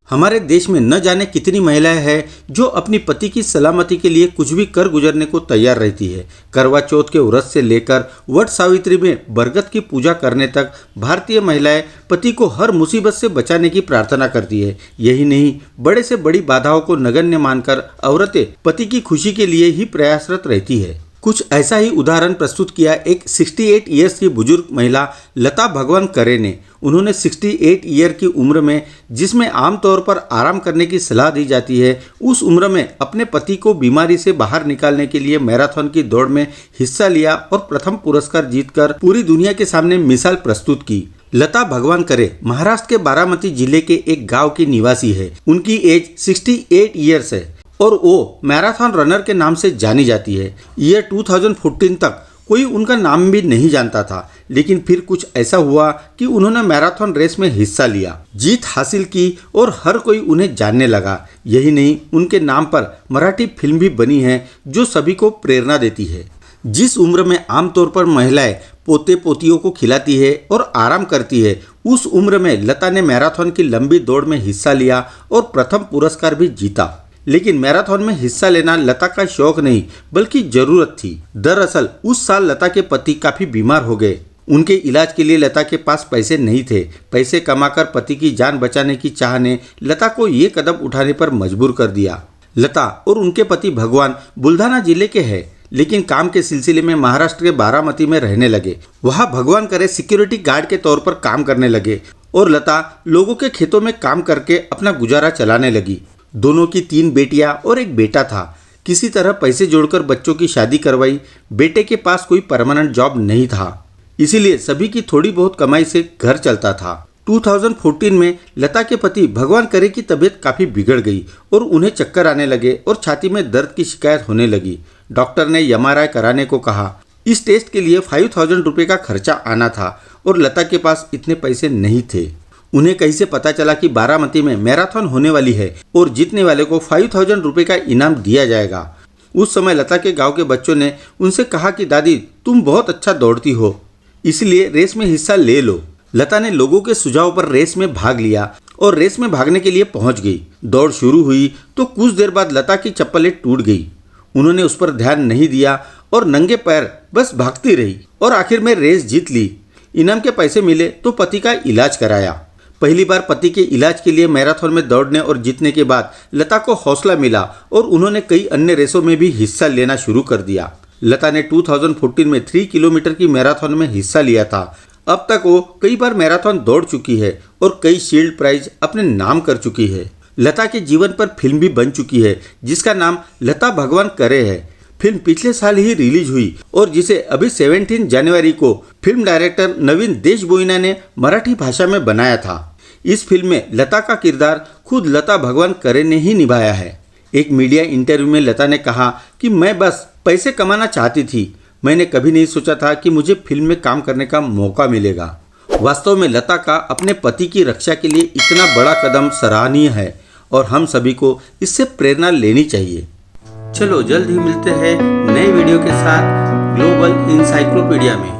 हमारे देश में न जाने कितनी महिलाएं हैं जो अपनी पति की सलामती के लिए कुछ भी कर गुजरने को तैयार रहती है। करवा चौथ के व्रत से लेकर वट सावित्री में बरगद की पूजा करने तक भारतीय महिलाएं पति को हर मुसीबत से बचाने की प्रार्थना करती है। यही नहीं, बड़े से बड़ी बाधाओं को नगण्य मानकर औरतें पति की खुशी के लिए ही प्रयासरत रहती है। कुछ ऐसा ही उदाहरण प्रस्तुत किया एक 68 ईयर्स की बुजुर्ग महिला लता भगवान करे ने। उन्होंने 68 ईयर की उम्र में, जिसमें आमतौर पर आराम करने की सलाह दी जाती है, उस उम्र में अपने पति को बीमारी से बाहर निकालने के लिए मैराथन की दौड़ में हिस्सा लिया और प्रथम पुरस्कार जीतकर पूरी दुनिया के सामने मिसाल प्रस्तुत की। लता भगवान करे महाराष्ट्र के बारामती जिले के एक गाँव की निवासी है। उनकी एज 68 ईयर्स है और वो मैराथन रनर के नाम से जानी जाती है। ईयर 2014 तक कोई उनका नाम भी नहीं जानता था, लेकिन फिर कुछ ऐसा हुआ कि उन्होंने मैराथन रेस में हिस्सा लिया, जीत हासिल की और हर कोई उन्हें जानने लगा। यही नहीं, उनके नाम पर मराठी फिल्म भी बनी है जो सभी को प्रेरणा देती है। जिस उम्र में आमतौर पर महिलाएं पोते पोतियों को खिलाती है और आराम करती है, उस उम्र में लता ने मैराथन की लंबी दौड़ में हिस्सा लिया और प्रथम पुरस्कार भी जीता। लेकिन मैराथन में हिस्सा लेना लता का शौक नहीं बल्कि जरूरत थी। दरअसल उस साल लता के पति काफी बीमार हो गए। उनके इलाज के लिए लता के पास पैसे नहीं थे। पैसे कमाकर पति की जान बचाने की चाह ने लता को ये कदम उठाने पर मजबूर कर दिया। लता और उनके पति भगवान बुल्ढाना जिले के हैं, लेकिन काम के सिलसिले में महाराष्ट्र के बारामती में रहने लगे। वहाँ भगवान करे सिक्योरिटी गार्ड के तौर पर काम करने लगे और लता लोगों के खेतों में काम करके अपना गुजारा चलाने लगी। दोनों की 3 बेटियां और एक बेटा था। किसी तरह पैसे जोड़कर बच्चों की शादी करवाई। बेटे के पास कोई परमानेंट जॉब नहीं था, इसीलिए सभी की थोड़ी बहुत कमाई से घर चलता था। 2014 में लता के पति भगवान करे की तबीयत काफ़ी बिगड़ गई और उन्हें चक्कर आने लगे और छाती में दर्द की शिकायत होने लगी। डॉक्टर ने MRI कराने को कहा। इस टेस्ट के लिए 5000 रुपये का खर्चा आना था और लता के पास इतने पैसे नहीं थे। उन्हें कहीं से पता चला कि बारामती में मैराथन होने वाली है और जीतने वाले को 5000 रुपये का इनाम दिया जाएगा। उस समय लता के गांव के बच्चों ने उनसे कहा कि दादी, तुम बहुत अच्छा दौड़ती हो, इसलिए रेस में हिस्सा ले लो। लता ने लोगों के सुझाव पर रेस में भाग लिया और रेस में भागने के लिए पहुंच गई। दौड़ शुरू हुई तो कुछ देर बाद लता की चप्पलें टूट गई। उन्होंने उस पर ध्यान नहीं दिया और नंगे पैर बस भागती रही और आखिर में रेस जीत ली। इनाम के पैसे मिले तो पति का इलाज कराया। पहली बार पति के इलाज के लिए मैराथन में दौड़ने और जीतने के बाद लता को हौसला मिला और उन्होंने कई अन्य रेसों में भी हिस्सा लेना शुरू कर दिया। लता ने 2014 में 3 किलोमीटर की मैराथन में हिस्सा लिया था। अब तक वो कई बार मैराथन दौड़ चुकी है और कई शील्ड प्राइज अपने नाम कर चुकी है। लता के जीवन पर फिल्म भी बन चुकी है जिसका नाम लता भगवान करे है। फिल्म पिछले साल ही रिलीज हुई और जिसे अभी 17 जनवरी को फिल्म डायरेक्टर नवीन देशबोइना ने मराठी भाषा में बनाया था। इस फिल्म में लता का किरदार खुद लता भगवान करे ने ही निभाया है। एक मीडिया इंटरव्यू में लता ने कहा कि मैं बस पैसे कमाना चाहती थी। मैंने कभी नहीं सोचा था कि मुझे फिल्म में काम करने का मौका मिलेगा। वास्तव में लता का अपने पति की रक्षा के लिए इतना बड़ा कदम सराहनीय है और हम सभी को इससे प्रेरणा लेनी चाहिए। चलो जल्द ही मिलते हैं नए वीडियो के साथ ग्लोबल इंसाइक्लोपीडिया में।